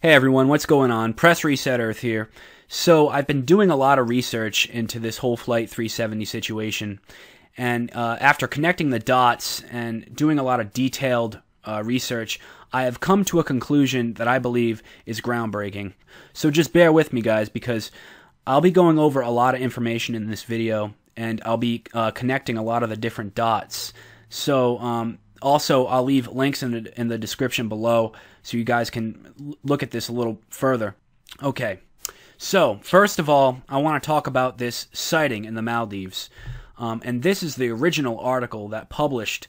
Hey everyone, what's going on? Press Reset Earth here. So I've been doing a lot of research into this whole Flight 370 situation, and after connecting the dots and doing a lot of detailed research, I have come to a conclusion that I believe is groundbreaking. So just bear with me, guys, because I'll be going over a lot of information in this video, and I'll be connecting a lot of the different dots. So also, I'll leave links in the description below so you guys can look at this a little further. Okay, so first of all, I want to talk about this sighting in the Maldives. And this is the original article that published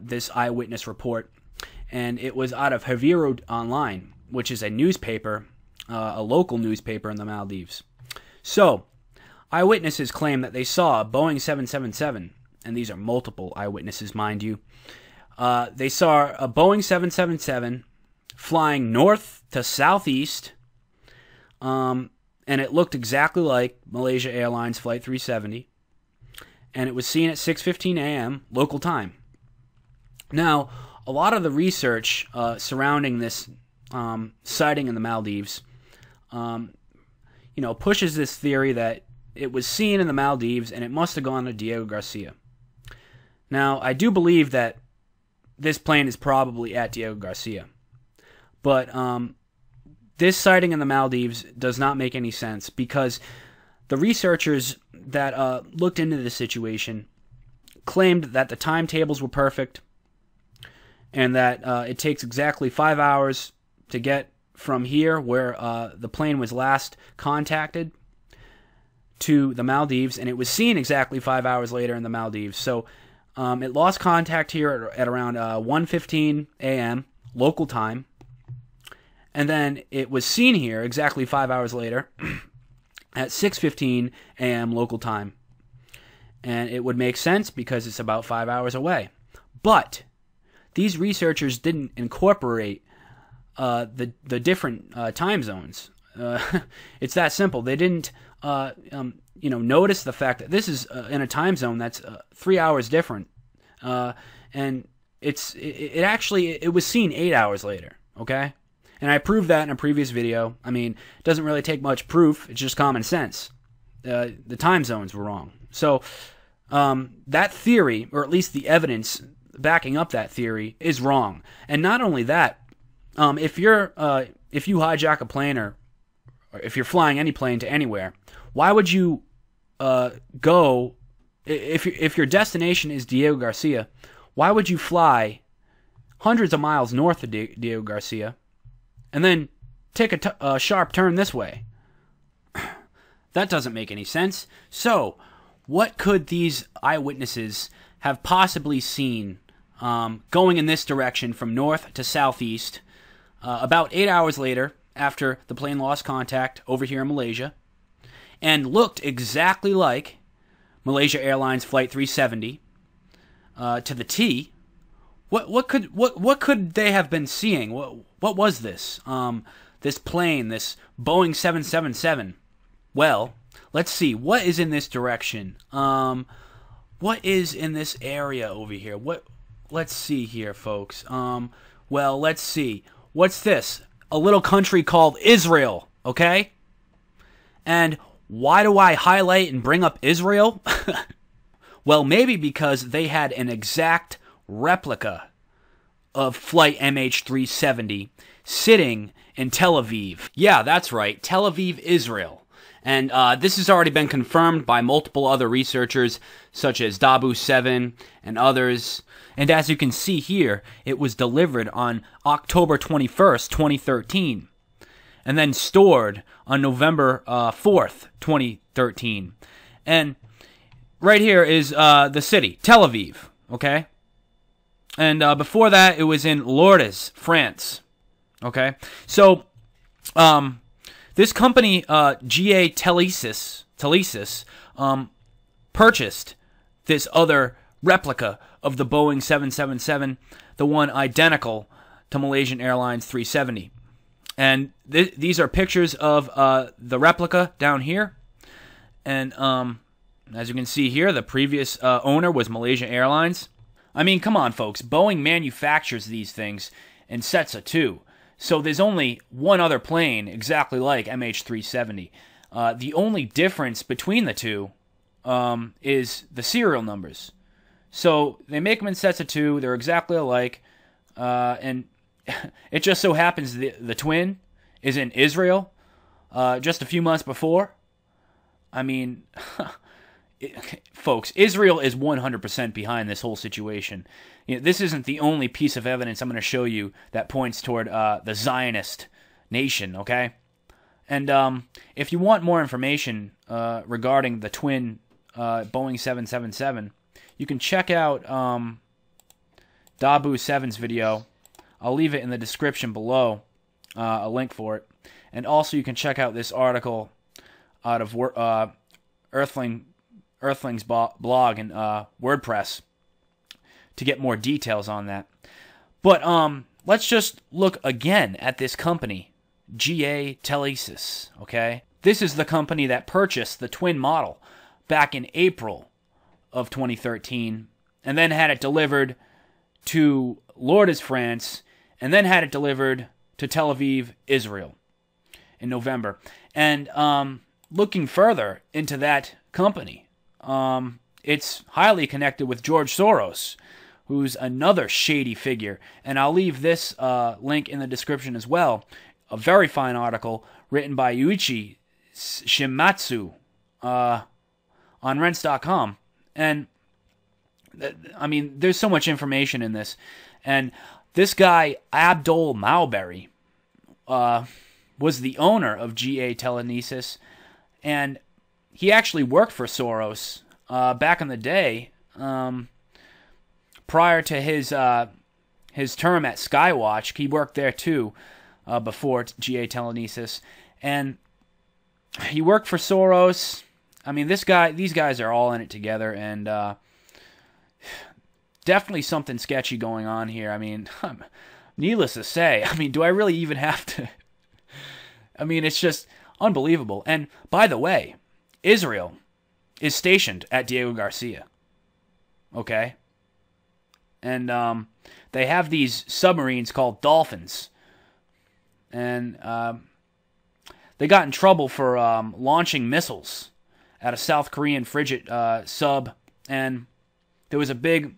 this eyewitness report. And it was out of Haviru Online, which is a newspaper, a local newspaper in the Maldives. So, eyewitnesses claim that they saw a Boeing 777, and these are multiple eyewitnesses, mind you. They saw a Boeing 777 flying north to southeast, and it looked exactly like Malaysia Airlines Flight 370, and it was seen at 6:15 a.m. local time. Now, a lot of the research surrounding this sighting in the Maldives, pushes this theory that it was seen in the Maldives and it must have gone to Diego Garcia. Now, I do believe that this plane is probably at Diego Garcia. But this sighting in the Maldives does not make any sense because the researchers that looked into the situation claimed that the timetables were perfect and that it takes exactly 5 hours to get from here, where the plane was last contacted, to the Maldives, and it was seen exactly 5 hours later in the Maldives. So it lost contact here at around 1:15 a.m. local time, and then it was seen here exactly 5 hours later at 6:15 a.m. local time. And it would make sense because it's about 5 hours away. But these researchers didn't incorporate the different time zones. It's that simple. They didn't notice the fact that this is in a time zone that's 3 hours different, and it was seen 8 hours later. Okay, and I proved that in a previous video. I mean, it doesn't really take much proof. It's just common sense. The time zones were wrong. So that theory, or at least the evidence backing up that theory, is wrong. And not only that, if you hijack a plane, or if you're flying any plane to anywhere, why would you go, if your destination is Diego Garcia, why would you fly hundreds of miles north of Diego Garcia and then take a sharp turn this way? That doesn't make any sense. So, what could these eyewitnesses have possibly seen going in this direction from north to southeast about 8 hours later, after the plane lost contact over here in Malaysia, and looked exactly like Malaysia Airlines Flight 370 to the T? What could they have been seeing? What was this? This plane, this Boeing 777. Well, let's see. What is in this direction? What is in this area over here? Let's see here, folks. Well, let's see. What's this? A little country called Israel, okay? And why do I highlight and bring up Israel? Well, maybe because they had an exact replica of Flight MH370 sitting in Tel Aviv. Yeah, that's right, Tel Aviv, Israel. And this has already been confirmed by multiple other researchers, such as Dabu7 and others. And as you can see here, it was delivered on October 21st, 2013, and then stored on November 4th, 2013. And right here is the city, Tel Aviv, okay? And before that, it was in Lourdes, France, okay? So, this company, GA Telesis, purchased this other replica of the Boeing 777, the one identical to Malaysian Airlines 370. And these are pictures of the replica down here. And as you can see here, the previous owner was Malaysia Airlines. I mean, come on, folks. Boeing manufactures these things in sets of two. So there's only one other plane exactly like MH370. The only difference between the two is the serial numbers. So they make them in sets of 2. They're exactly alike. And it just so happens the twin is in Israel just a few months before. I mean, folks, Israel is 100% behind this whole situation. You know, this isn't the only piece of evidence I'm going to show you that points toward the Zionist nation, okay? And if you want more information regarding the twin Boeing 777, you can check out Dabu7's video. I'll leave it in the description below, a link for it. And also you can check out this article out of Earthling's blog and WordPress to get more details on that. But let's just look again at this company, GA Telesis, okay? This is the company that purchased the twin model back in April of 2013 and then had it delivered to Lourdes, France, and then had it delivered to Tel Aviv, Israel in November. And looking further into that company, it's highly connected with George Soros, who's another shady figure. And I'll leave this link in the description as well. A very fine article written by Yuichi Shimatsu on Rents.com. And, I mean, there's so much information in this. And this guy, Abdul Mowberry, was the owner of GA Telesis. And he actually worked for Soros back in the day, prior to his term at Skywatch. He worked there too before GA Telesis, and he worked for Soros. I mean, these guys are all in it together, and definitely something sketchy going on here. I mean, needless to say, I mean, do I really even have to? I mean, it's just unbelievable. And by the way, Israel is stationed at Diego Garcia. Okay? And they have these submarines called Dolphins. And they got in trouble for launching missiles at a South Korean frigate sub. And there was a big,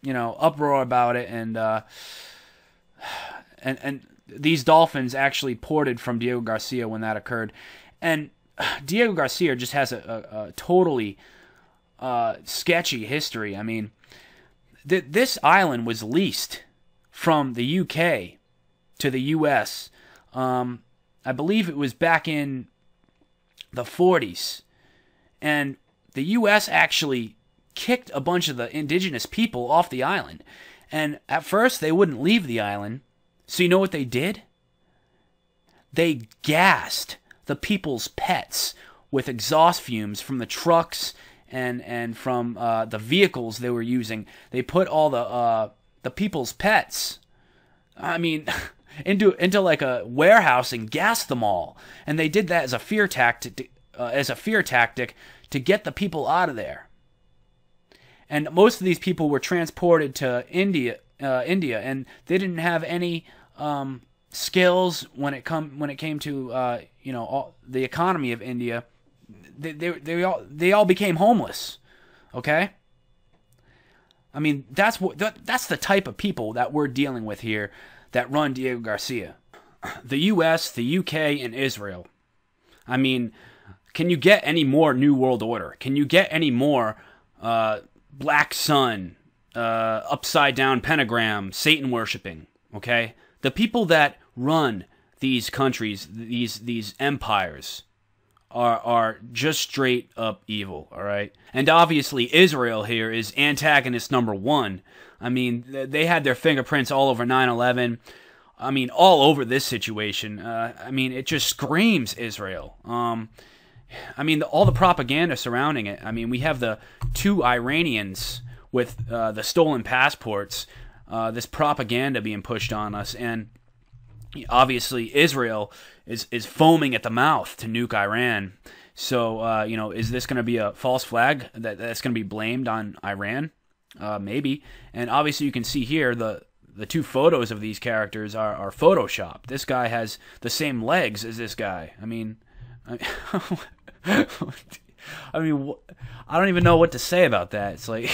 uproar about it. And these Dolphins actually ported from Diego Garcia when that occurred. And Diego Garcia just has a totally sketchy history. I mean, this island was leased from the UK to the US. I believe it was back in the 40s. And the US actually kicked a bunch of the indigenous people off the island. And at first, they wouldn't leave the island. So you know what they did? They gassed the people's pets with exhaust fumes from the trucks and from the vehicles they were using. They put all the people's pets, I mean, into like a warehouse and gassed them all. And they did that as a fear tactic, to get the people out of there. And most of these people were transported to India, and they didn't have any skills when it came to the economy of India. They all became homeless. Okay? I mean, that's the type of people that we're dealing with here that run Diego Garcia. The US, the UK, and Israel. I mean, can you get any more New World Order? Can you get any more Black Sun, upside down pentagram, Satan worshipping? Okay? The people that run these countries, these empires, are just straight up evil, all right? And obviously Israel here is antagonist number one. I mean, they had their fingerprints all over 9/11. I mean, all over this situation. I mean, it just screams Israel. I mean, all the propaganda surrounding it. I mean, we have the two Iranians with the stolen passports, this propaganda being pushed on us, and obviously Israel is foaming at the mouth to nuke Iran. So, is this going to be a false flag that's going to be blamed on Iran? Maybe. And obviously you can see here the the two photos of these characters are photoshopped. This guy has the same legs as this guy. I mean, I don't even know what to say about that. It's like,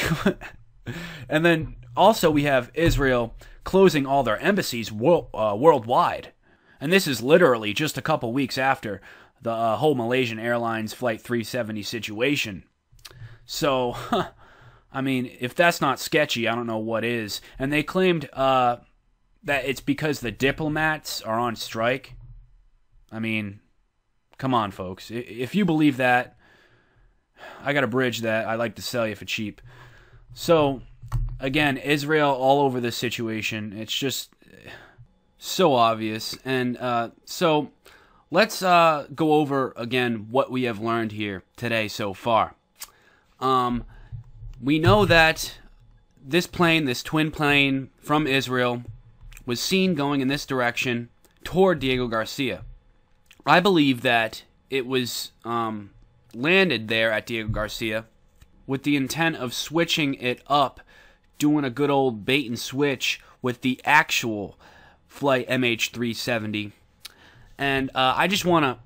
and then also we have Israel closing all their embassies worldwide, and this is literally just a couple weeks after the whole Malaysian Airlines Flight 370 situation. So, I mean, if that's not sketchy, I don't know what is. And they claimed that it's because the diplomats are on strike. I mean, come on, folks. If you believe that, I got a bridge that I'd like to sell you for cheap. So, again, Israel all over this situation. It's just so obvious. And so, let's go over again what we have learned here today so far. We know that this plane, this twin plane from Israel, was seen going in this direction toward Diego Garcia. I believe that it was landed there at Diego Garcia with the intent of switching it up, doing a good old bait and switch with the actual flight MH370. And I just want to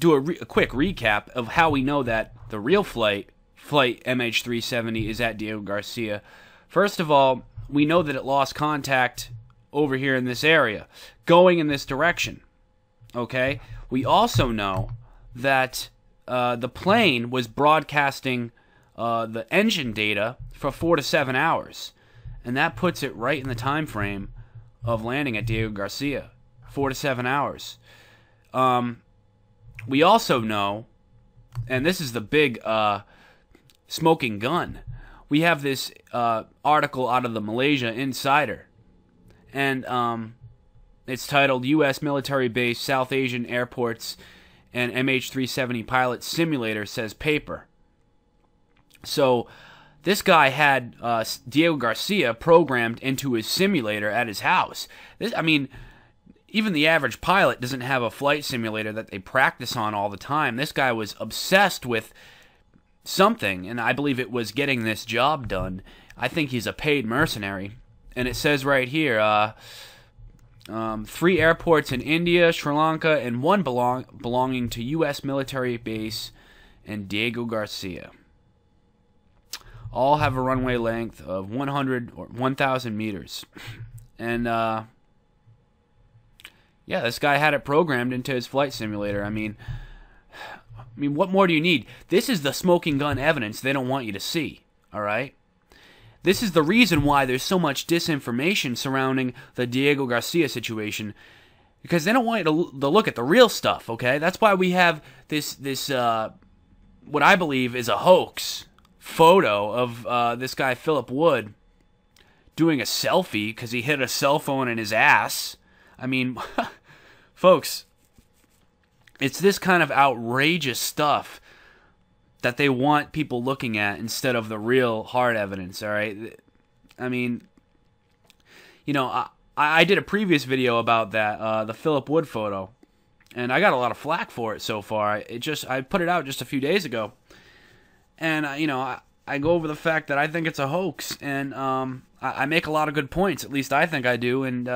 do a quick recap of how we know that the real flight MH370 is at Diego Garcia. First of all, we know that it lost contact over here in this area, going in this direction. Okay? We also know that the plane was broadcasting the engine data for 4 to 7 hours, and that puts it right in the time frame of landing at Diego Garcia. 4 to 7 hours. We also know, and this is the big smoking gun, we have this article out of the Malaysia Insider, and it's titled U.S. Military Base, South Asian Airports, and MH370 Pilot Simulator Says Paper. So this guy had Diego Garcia programmed into his simulator at his house. Even the average pilot doesn't have a flight simulator that they practice on all the time. This guy was obsessed with something, and I believe it was getting this job done. I think he's a paid mercenary. And it says right here, 3 airports in India, Sri Lanka, and 1 belonging to U.S. military base in Diego Garcia. All have a runway length of 100 or 1,000 meters. And, yeah, this guy had it programmed into his flight simulator. I mean, what more do you need? This is the smoking gun evidence they don't want you to see, all right? This is the reason why there's so much disinformation surrounding the Diego Garcia situation, because they don't want you to look at the real stuff, okay? That's why we have this what I believe is a hoax photo of this guy, Philip Wood, doing a selfie because he hit a cell phone in his ass. I mean, folks, it's this kind of outrageous stuff that they want people looking at instead of the real hard evidence, all right? I mean, you know, I did a previous video about that, the Philip Wood photo, and I got a lot of flack for it so far. I put it out just a few days ago, and, you know, I go over the fact that I think it's a hoax, and I make a lot of good points, at least I think I do, and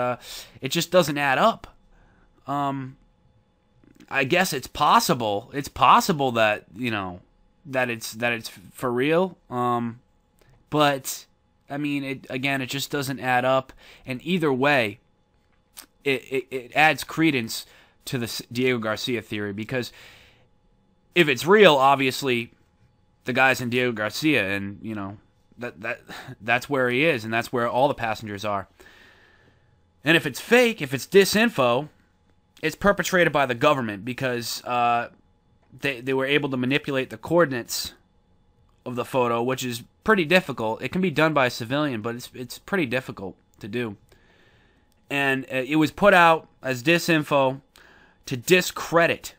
it just doesn't add up. I guess it's possible. It's possible that, you know, that it's for real. But I mean, it just doesn't add up. And either way, it adds credence to the Diego Garcia theory, because if it's real, obviously the guy's in Diego Garcia, and you know that's where he is, and that's where all the passengers are. And if it's fake, if it's disinfo, it's perpetrated by the government, because they were able to manipulate the coordinates of the photo, which is pretty difficult. It can be done by a civilian, but it's pretty difficult to do. And it was put out as disinfo to discredit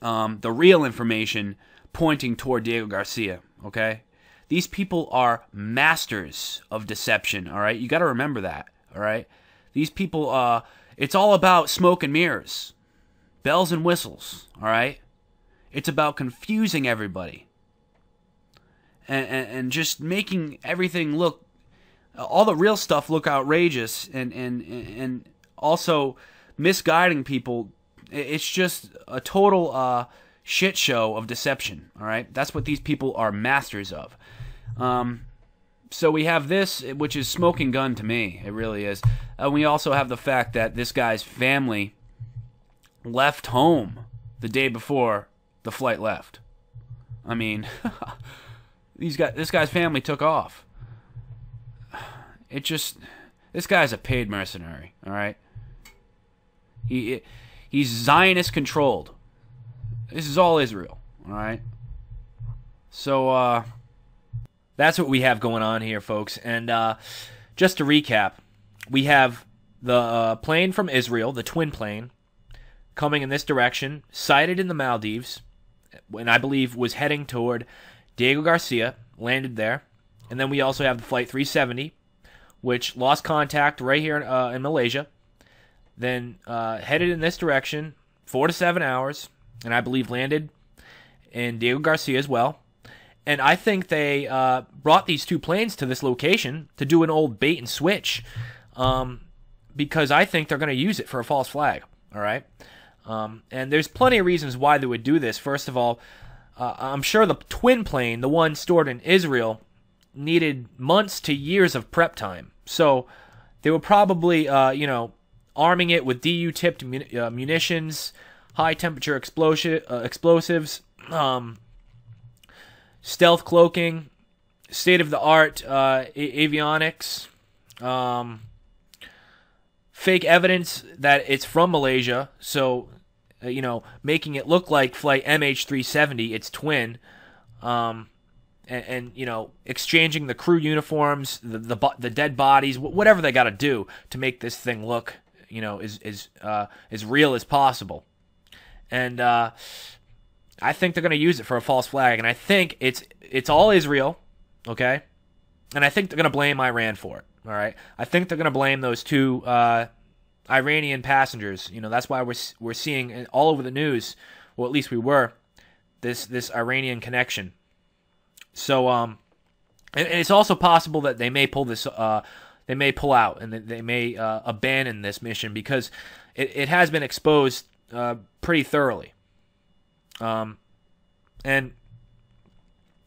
the real information pointing toward Diego Garcia, okay? These people are masters of deception, all right? You got to remember that, all right? These people, it's all about smoke and mirrors, bells and whistles, all right? It's about confusing everybody and just making everything look all the real stuff look outrageous and also misguiding people. It's just a total shit show of deception. All right, that's what these people are masters of. So we have this, which is smoking gun to me. It really is. We also have the fact that this guy's family left home the day before the flight left. I mean, this guy's family took off. This guy's a paid mercenary, all right? He's Zionist controlled. This is all Israel, all right? So, that's what we have going on here, folks. And just to recap, we have the plane from Israel, the twin plane, coming in this direction, sighted in the Maldives, and I believe was heading toward Diego Garcia, landed there. And then we also have the Flight 370, which lost contact right here in Malaysia, then headed in this direction 4 to 7 hours, and I believe landed in Diego Garcia as well. And I think they brought these two planes to this location to do an old bait and switch, because I think they're going to use it for a false flag, all right? And there's plenty of reasons why they would do this. First of all, I'm sure the twin plane, the one stored in Israel, needed months to years of prep time. So they were probably, arming it with DU-tipped munitions, high-temperature explosives, stealth cloaking, state-of-the-art avionics, fake evidence that it's from Malaysia, so, making it look like flight MH370, its twin, and exchanging the crew uniforms, the dead bodies, whatever they got to do to make this thing look, as real as possible. And I think they're going to use it for a false flag, and I think it's all Israel, okay? And I think they're going to blame Iran for it, all right? I think they're going to blame those two Iranian passengers. That's why we're seeing all over the news, well, at least we were, this Iranian connection. So, and it's also possible that they may pull this, they may pull out, and they may abandon this mission because it has been exposed pretty thoroughly. And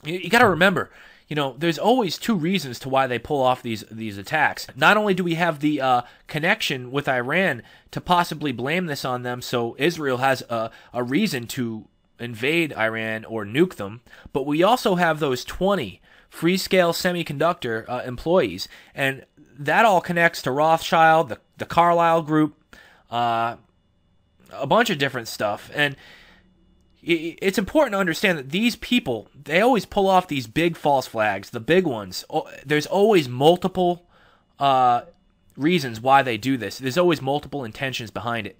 you got to remember, there's always two reasons to why they pull off these attacks. Not only do we have the connection with Iran to possibly blame this on them, so Israel has a reason to invade Iran or nuke them, but we also have those 20 Freescale Semiconductor employees, and that all connects to Rothschild, the Carlyle Group, a bunch of different stuff. And it's important to understand that these people, they always pull off these big false flags, the big ones. There's always multiple reasons why they do this. There's always multiple intentions behind it.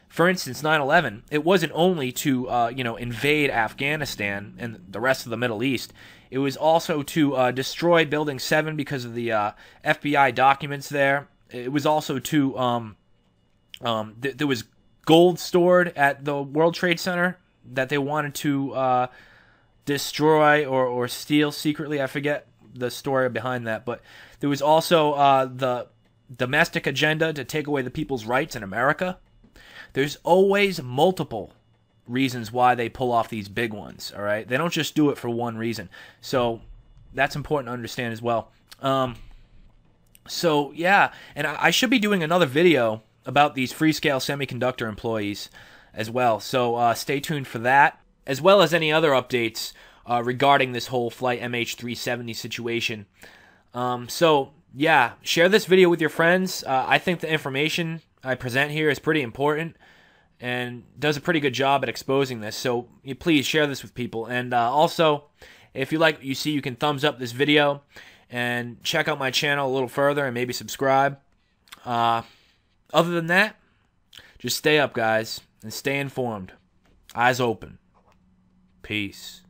For instance, 9/11, it wasn't only to invade Afghanistan and the rest of the Middle East. It was also to destroy Building 7 because of the FBI documents there. It was also to there was gold stored at the World Trade Center that they wanted to destroy or steal secretly. I forget the story behind that, but there was also the domestic agenda to take away the people's rights in America. There's always multiple reasons why they pull off these big ones, all right? They don't just do it for one reason. So that's important to understand as well. So, yeah, and I should be doing another video about these Freescale Semiconductor employees as well. So stay tuned for that, as well as any other updates regarding this whole Flight MH370 situation. So, yeah, share this video with your friends. I think the information I present here is pretty important and does a pretty good job at exposing this. So please share this with people. And also, if you like what you see, you can thumbs up this video and check out my channel a little further and maybe subscribe. Other than that, just stay up, guys, and stay informed. Eyes open. Peace.